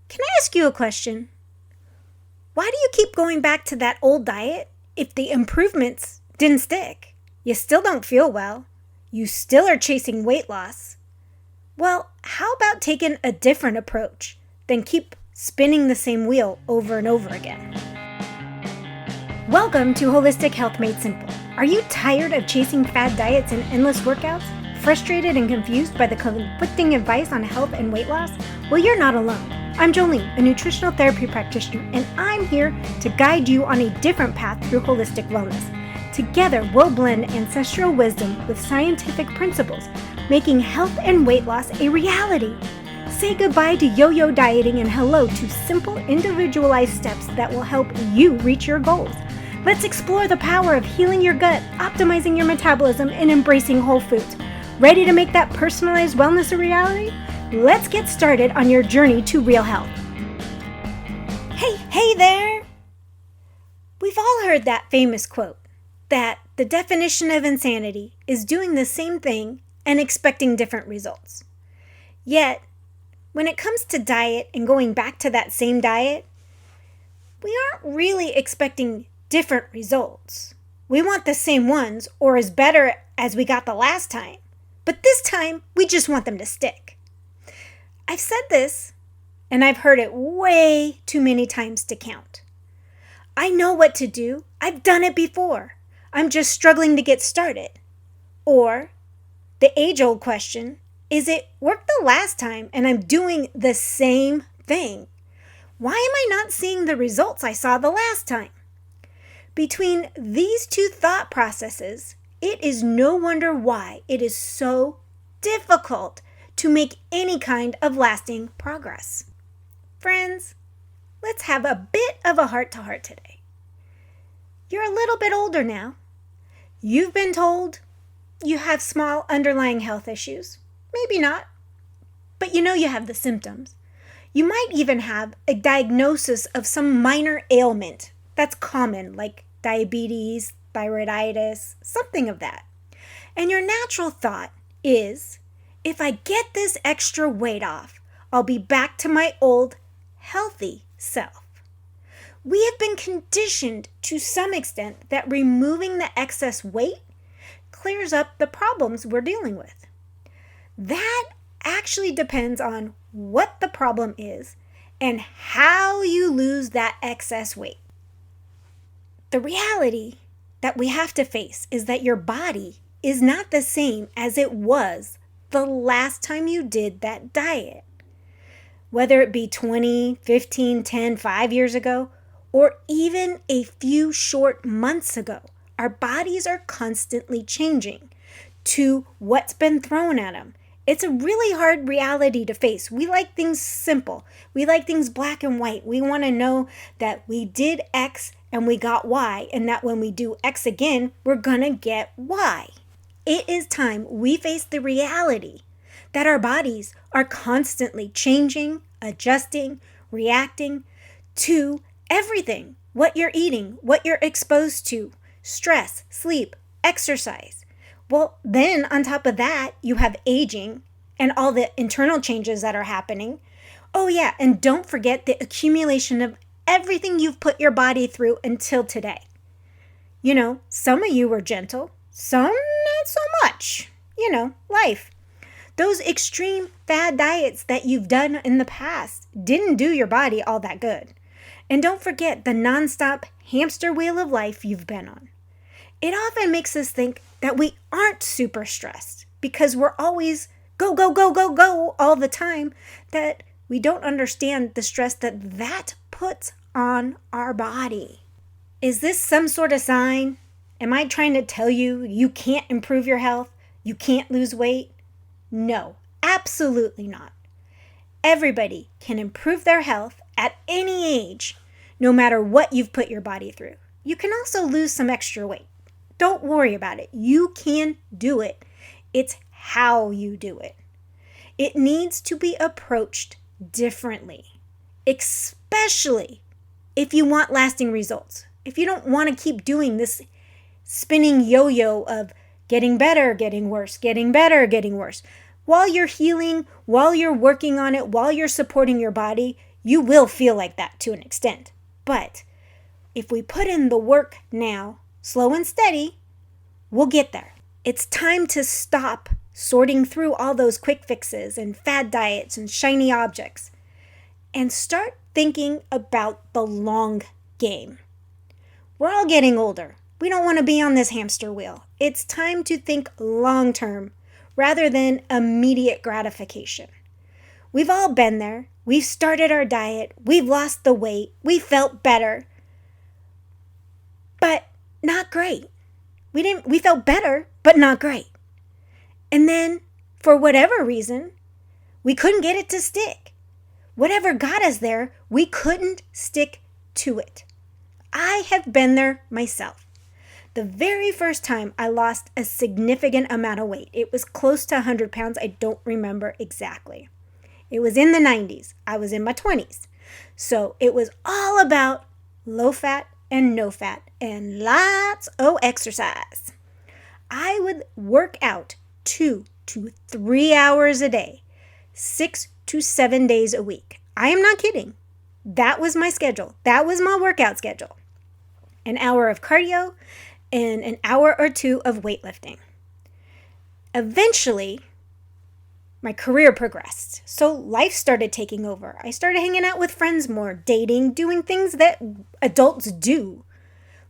Can I ask you a question? Why do you keep going back to that old diet if the improvements didn't stick? You still don't feel well. You still are chasing weight loss. Well, how about taking a different approach than keep spinning the same wheel over and over again? Welcome to Holistic Health Made Simple. Are you tired of chasing fad diets and endless workouts? Frustrated and confused by the conflicting advice on health and weight loss? Well, you're not alone. I'm Jolene, a nutritional therapy practitioner, and I'm here to guide you on a different path through holistic wellness. Together, we'll blend ancestral wisdom with scientific principles, making health and weight loss a reality. Say goodbye to yo-yo dieting and hello to simple, individualized steps that will help you reach your goals. Let's explore the power of healing your gut, optimizing your metabolism, and embracing whole foods. Ready to make that personalized wellness a reality? Let's get started on your journey to real health. Hey there! We've all heard that famous quote that the definition of insanity is doing the same thing and expecting different results. Yet, when it comes to diet and going back to that same diet, we aren't really expecting different results. We want the same ones or as better as we got the last time, but this time we just want them to stick. I've said this, and I've heard it way too many times to count. I know what to do. I've done it before. I'm just struggling to get started. Or, the age-old question, is it worked the last time and I'm doing the same thing? Why am I not seeing the results I saw the last time? Between these two thought processes, it is no wonder why it is so difficult to make any kind of lasting progress. Friends, let's have a bit of a heart-to-heart today. You're a little bit older now. You've been told you have small underlying health issues. Maybe not, but you know you have the symptoms. You might even have a diagnosis of some minor ailment that's common, like diabetes, thyroiditis, something of that. And your natural thought is, if I get this extra weight off, I'll be back to my old, healthy self. We have been conditioned to some extent that removing the excess weight clears up the problems we're dealing with. That actually depends on what the problem is and how you lose that excess weight. The reality that we have to face is that your body is not the same as it was the last time you did that diet. Whether it be 20, 15, 10, 5 years ago, or even a few short months ago, our bodies are constantly changing to what's been thrown at them. It's a really hard reality to face. We like things simple. We like things black and white. We want to know that we did X and we got Y, and that when we do X again, we're going to get Y. It is time we face the reality that our bodies are constantly changing, adjusting, reacting to everything. What you're eating, what you're exposed to, stress, sleep, exercise. Well, then on top of that, you have aging and all the internal changes that are happening. Oh yeah, and don't forget the accumulation of everything you've put your body through until today. You know, some of you were gentle, some not so much. You know, life. Those extreme fad diets that you've done in the past didn't do your body all that good. And don't forget the nonstop hamster wheel of life you've been on. It often makes us think that we aren't super stressed because we're always go, go, go, go, go all the time, that we don't understand the stress that puts on our body. Is this some sort of sign? Am I trying to tell you you can't improve your health? You can't lose weight? No, absolutely not. Everybody can improve their health at any age, no matter what you've put your body through. You can also lose some extra weight. Don't worry about it. You can do it. It's how you do it. It needs to be approached differently, especially if you want lasting results. If you don't want to keep doing this spinning yo-yo of getting better, getting worse, getting better, getting worse. While you're healing, while you're working on it, while you're supporting your body, You will feel like that to an extent. But if we put in the work now, slow and steady, we'll get there. It's time to stop sorting through all those quick fixes and fad diets and shiny objects and start thinking about the long game. We're all getting older. We don't want to be on this hamster wheel. It's time to think long term rather than immediate gratification. We've all been there. We've started our diet. We've lost the weight. We felt better. But not great. We felt better, but not great. And then, for whatever reason, we couldn't get it to stick. Whatever got us there, we couldn't stick to it. I have been there myself. The very first time I lost a significant amount of weight, it was close to 100 pounds. I don't remember exactly. It was in the 90s. I was in my 20s. So it was all about low fat and no fat and lots of exercise. I would work out 2 to 3 hours a day, 6 to 7 days a week. I am not kidding. That was my schedule. That was my workout schedule. An hour of cardio and an hour or two of weightlifting. Eventually, my career progressed. So life started taking over. I started hanging out with friends more, dating, doing things that adults do.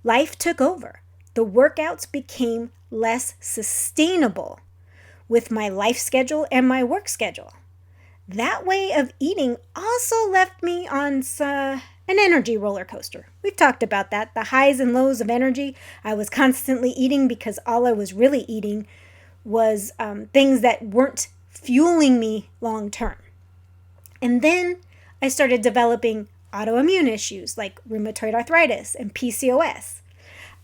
Life took over. The workouts became less sustainable with my life schedule and my work schedule. That way of eating also left me on an energy roller coaster. We've talked about that, the highs and lows of energy. I was constantly eating because all I was really eating was things that weren't fueling me long term. And then I started developing autoimmune issues like rheumatoid arthritis and PCOS.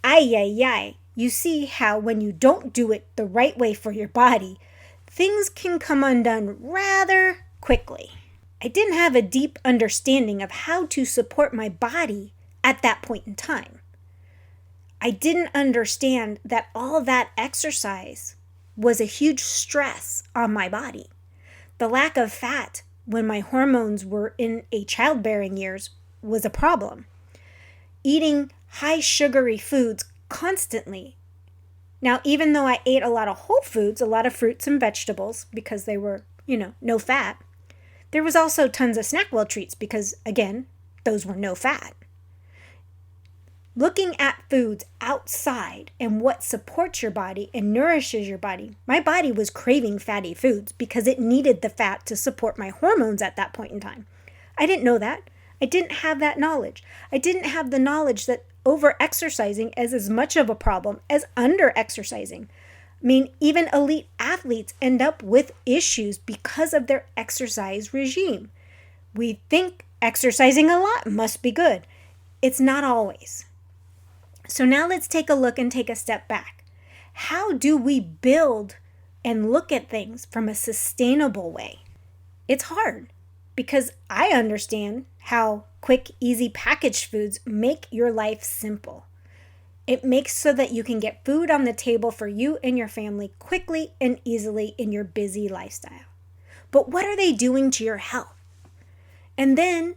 Ay. You see how when you don't do it the right way for your body, things can come undone rather quickly. I didn't have a deep understanding of how to support my body at that point in time. I didn't understand that all that exercise was a huge stress on my body. The lack of fat when my hormones were in a childbearing years was a problem. Eating high sugary foods constantly. Now, even though I ate a lot of whole foods, a lot of fruits and vegetables because they were, no fat, there was also tons of SnackWell treats because, again, those were no fat. Looking at foods outside and what supports your body and nourishes your body, my body was craving fatty foods because it needed the fat to support my hormones at that point in time. I didn't know that. I didn't have that knowledge. I didn't have the knowledge that over-exercising is as much of a problem as under-exercising. I mean, even elite athletes end up with issues because of their exercise regime. We think exercising a lot must be good. It's not always. So now let's take a look and take a step back. How do we build and look at things from a sustainable way? It's hard because I understand how quick, easy packaged foods make your life simple. It makes so that you can get food on the table for you and your family quickly and easily in your busy lifestyle. But what are they doing to your health? And then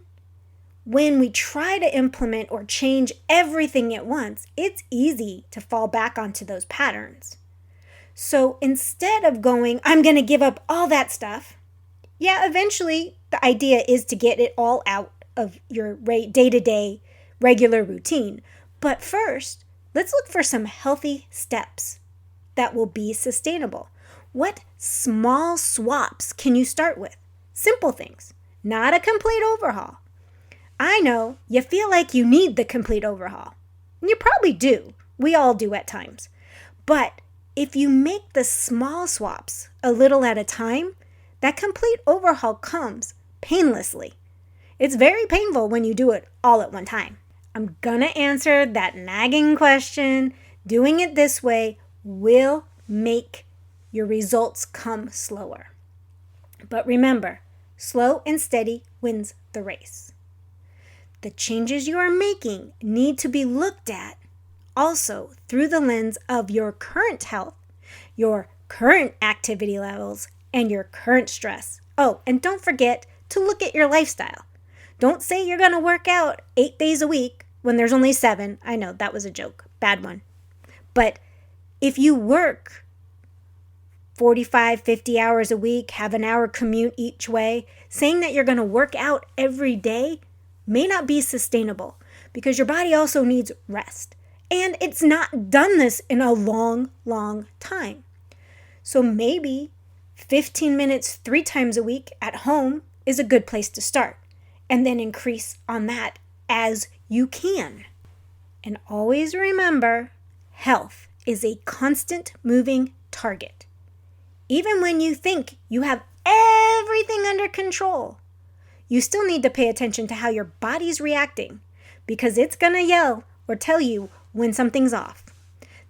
when we try to implement or change everything at once, it's easy to fall back onto those patterns. So instead of going, I'm going to give up all that stuff, eventually the idea is to get it all out of your day-to-day regular routine. But first, let's look for some healthy steps that will be sustainable. What small swaps can you start with? Simple things, not a complete overhaul. I know you feel like you need the complete overhaul. And you probably do. We all do at times. But if you make the small swaps a little at a time, that complete overhaul comes painlessly. It's very painful when you do it all at one time. I'm gonna answer that nagging question. Doing it this way will make your results come slower. But remember, slow and steady wins the race. The changes you are making need to be looked at also through the lens of your current health, your current activity levels, and your current stress. Oh, and don't forget to look at your lifestyle. Don't say you're going to work out 8 days a week when there's only 7. I know, that was a joke. Bad one. But if you work 45, 50 hours a week, have an hour commute each way, saying that you're going to work out every day may not be sustainable because your body also needs rest. And it's not done this in a long, long time. So maybe 15 minutes 3 times a week at home is a good place to start. And then increase on that as you can. And always remember, health is a constant moving target. Even when you think you have everything under control, you still need to pay attention to how your body's reacting because it's going to yell or tell you when something's off.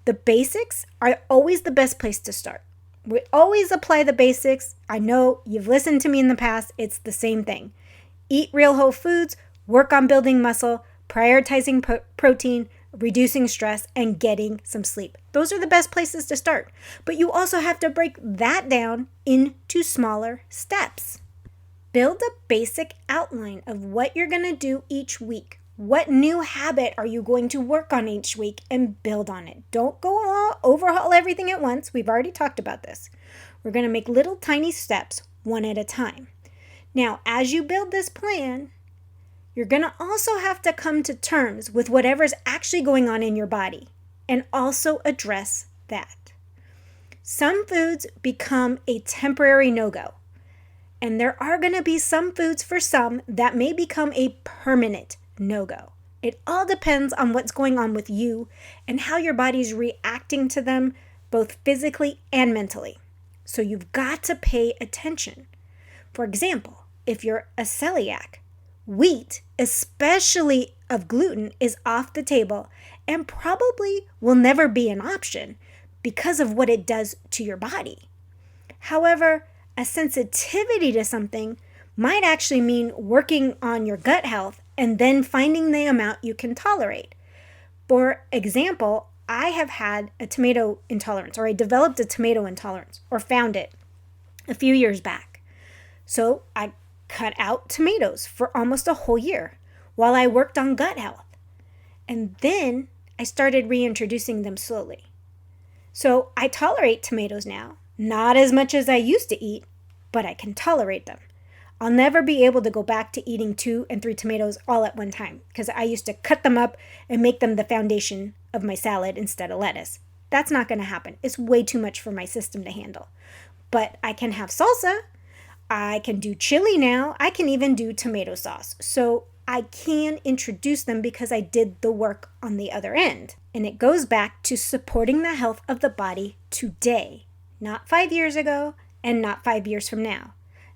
The basics are always the best place to start. We always apply the basics. I know you've listened to me in the past. It's the same thing. Eat real whole foods, work on building muscle, prioritizing protein, reducing stress, and getting some sleep. Those are the best places to start. But you also have to break that down into smaller steps. Build a basic outline of what you're going to do each week. What new habit are you going to work on each week and build on it? Don't go overhaul everything at once. We've already talked about this. We're going to make little tiny steps one at a time. Now, as you build this plan, you're going to also have to come to terms with whatever's actually going on in your body and also address that. Some foods become a temporary no-go, and there are going to be some foods for some that may become a permanent no-go. It all depends on what's going on with you and how your body's reacting to them, both physically and mentally. So you've got to pay attention. For example, if you're a celiac, wheat, especially of gluten, is off the table and probably will never be an option because of what it does to your body. However, a sensitivity to something might actually mean working on your gut health and then finding the amount you can tolerate. For example, I have had a tomato intolerance, or I developed a tomato intolerance, or found it a few years back. So I cut out tomatoes for almost a whole year while I worked on gut health. And then I started reintroducing them slowly. So I tolerate tomatoes now, not as much as I used to eat, but I can tolerate them. I'll never be able to go back to eating 2 and 3 tomatoes all at one time because I used to cut them up and make them the foundation of my salad instead of lettuce. That's not going to happen. It's way too much for my system to handle. But I can have salsa. I can do chili now. I can even do tomato sauce. So I can introduce them because I did the work on the other end. And it goes back to supporting the health of the body today, not 5 years ago and not 5 years from now.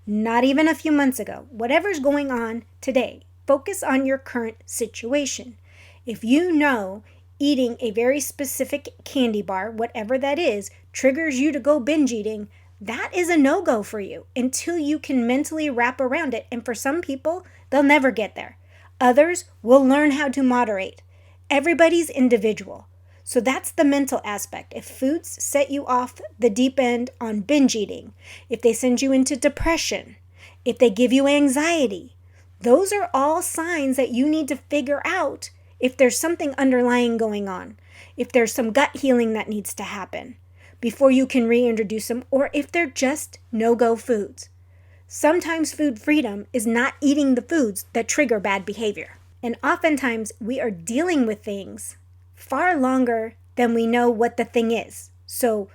Not even a few months ago. Whatever's going on today, focus on your current situation. If you know eating a very specific candy bar, whatever that is, triggers you to go binge eating, that is a no-go for you until you can mentally wrap around it. And for some people, they'll never get there. Others will learn how to moderate. Everybody's individual. So that's the mental aspect. If foods set you off the deep end on binge eating, if they send you into depression, if they give you anxiety, those are all signs that you need to figure out if there's something underlying going on, if there's some gut healing that needs to happen before you can reintroduce them, or if they're just no-go foods. Sometimes food freedom is not eating the foods that trigger bad behavior. And oftentimes we are dealing with things far longer than we know what the thing is. So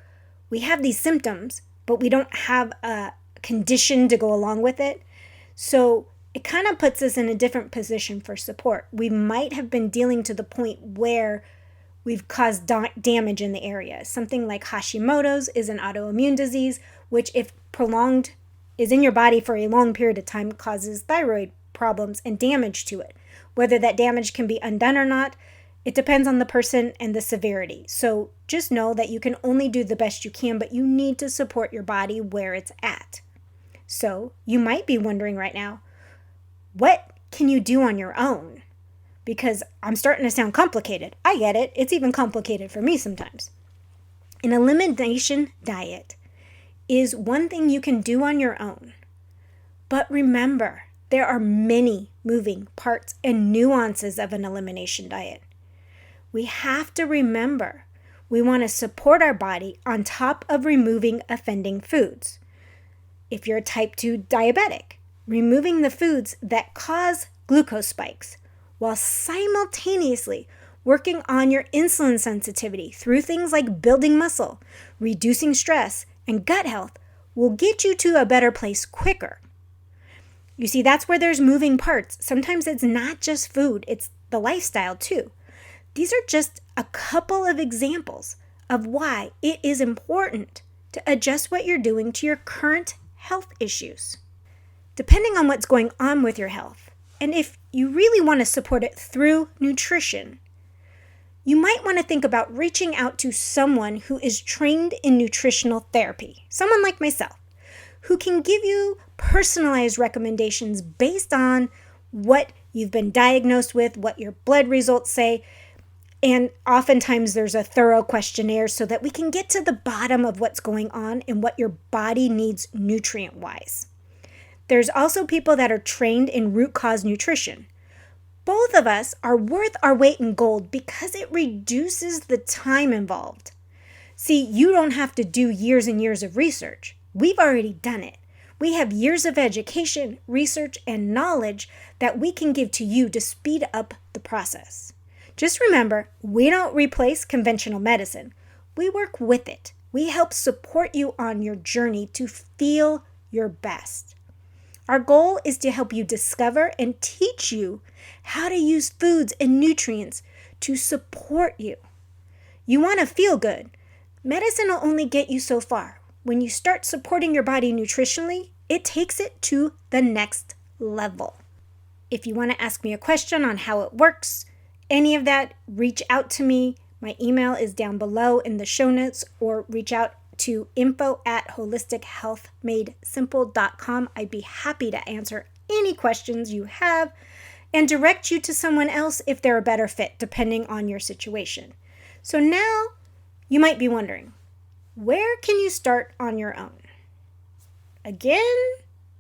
we have these symptoms, but we don't have a condition to go along with it. So it kind of puts us in a different position for support. We might have been dealing to the point where we've caused damage in the area. Something like Hashimoto's is an autoimmune disease, which if prolonged is in your body for a long period of time causes thyroid problems and damage to it. Whether that damage can be undone or not, it depends on the person and the severity. So just know that you can only do the best you can, but you need to support your body where it's at. So you might be wondering right now, what can you do on your own? Because I'm starting to sound complicated. I get it. It's even complicated for me sometimes. An elimination diet is one thing you can do on your own. But remember, there are many moving parts and nuances of an elimination diet. We have to remember we want to support our body on top of removing offending foods. If you're type 2 diabetic, removing the foods that cause glucose spikes while simultaneously working on your insulin sensitivity through things like building muscle, reducing stress, and gut health will get you to a better place quicker. You see, that's where there's moving parts. Sometimes it's not just food, it's the lifestyle too. These are just a couple of examples of why it is important to adjust what you're doing to your current health issues. Depending on what's going on with your health, and if you really want to support it through nutrition, you might want to think about reaching out to someone who is trained in nutritional therapy, someone like myself, who can give you personalized recommendations based on what you've been diagnosed with, what your blood results say, and oftentimes there's a thorough questionnaire so that we can get to the bottom of what's going on and what your body needs nutrient-wise. There's also people that are trained in root cause nutrition. Both of us are worth our weight in gold because it reduces the time involved. See, you don't have to do years and years of research. We've already done it. We have years of education, research, and knowledge that we can give to you to speed up the process. Just remember, we don't replace conventional medicine. We work with it. We help support you on your journey to feel your best. Our goal is to help you discover and teach you how to use foods and nutrients to support you. You want to feel good. Medicine will only get you so far. When you start supporting your body nutritionally, it takes it to the next level. If you want to ask me a question on how it works, any of that, reach out to me. My email is down below in the show notes, or reach out to info@holistichealthmadesimple.com. I'd be happy to answer any questions you have and direct you to someone else if they're a better fit, depending on your situation. So now you might be wondering, where can you start on your own? Again,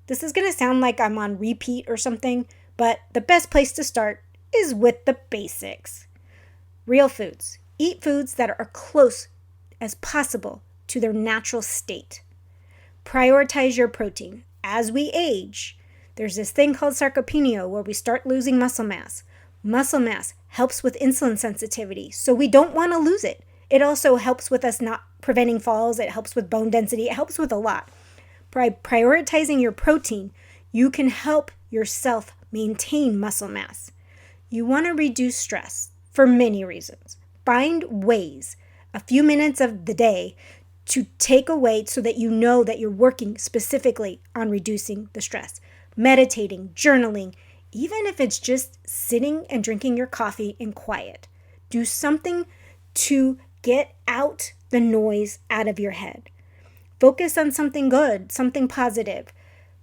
this is going to sound like I'm on repeat or something, but the best place to start is with the basics. Real foods. Eat foods that are close as possible to their natural state. Prioritize your protein. As we age, there's this thing called sarcopenia where we start losing muscle mass. Muscle mass helps with insulin sensitivity, so we don't want to lose it. It also helps with us not preventing falls. It helps with bone density. It helps with a lot. By prioritizing your protein, you can help yourself maintain muscle mass. You want to reduce stress for many reasons. Find ways, a few minutes of the day, to take away so that you know that you're working specifically on reducing the stress. Meditating, journaling, even if it's just sitting and drinking your coffee in quiet. Do something to get out the noise out of your head. Focus on something good, something positive.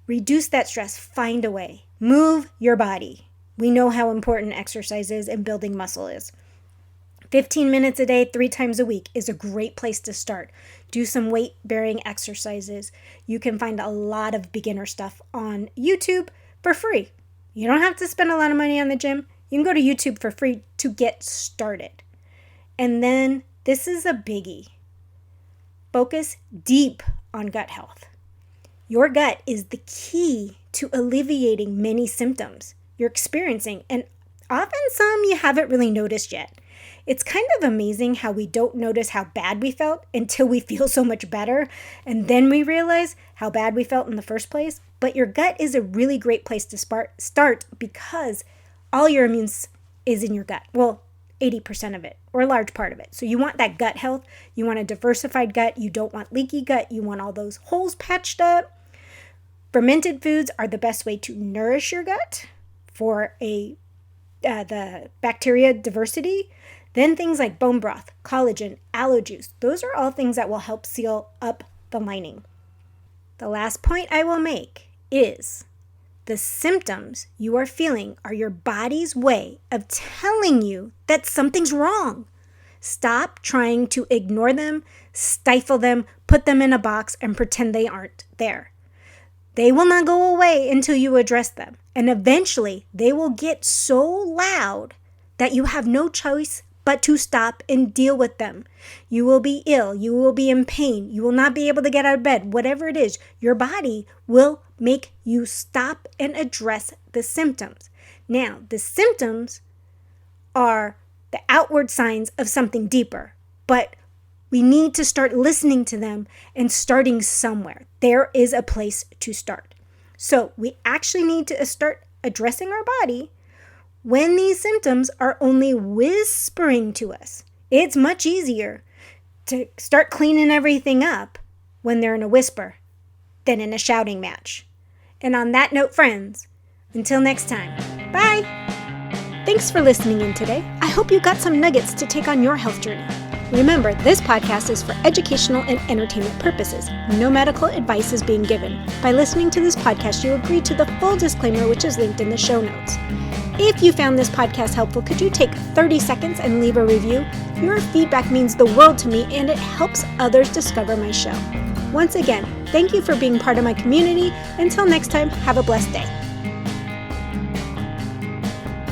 Reduce that stress. Find a way. Move your body. We know how important exercise is and building muscle is. 15 minutes a day, 3 times a week is a great place to start. Do some weight-bearing exercises. You can find a lot of beginner stuff on YouTube for free. You don't have to spend a lot of money on the gym. You can go to YouTube for free to get started. And then, this is a biggie. Focus deep on gut health. Your gut is the key to alleviating many symptoms you're experiencing, and often some you haven't really noticed yet. It's kind of amazing how we don't notice how bad we felt until we feel so much better, and then we realize how bad we felt in the first place. But your gut is a really great place to start because all your immune is in your gut. Well, 80% of it, or a large part of it. So you want that gut health. You want a diversified gut. You don't want leaky gut. You want all those holes patched up. Fermented foods are the best way to nourish your gut for the bacteria diversity. Then things like bone broth, collagen, aloe juice, those are all things that will help seal up the lining. The last point I will make is the symptoms you are feeling are your body's way of telling you that something's wrong. Stop trying to ignore them, stifle them, put them in a box, and pretend they aren't there. They will not go away until you address them. And eventually, they will get so loud that you have no choice but to stop and deal with them. You will be ill. You will be in pain. You will not be able to get out of bed. Whatever it is, your body will make you stop and address the symptoms. Now, the symptoms are the outward signs of something deeper, but we need to start listening to them and starting somewhere. There is a place to start. So we actually need to start addressing our body when these symptoms are only whispering to us. It's much easier to start cleaning everything up when they're in a whisper than in a shouting match. And on that note, friends, until next time, bye! Thanks for listening in today. I hope you got some nuggets to take on your health journey. Remember, this podcast is for educational and entertainment purposes. No medical advice is being given. By listening to this podcast, you agree to the full disclaimer, which is linked in the show notes. If you found this podcast helpful, could you take 30 seconds and leave a review? Your feedback means the world to me, and it helps others discover my show. Once again, thank you for being part of my community. Until next time, have a blessed day.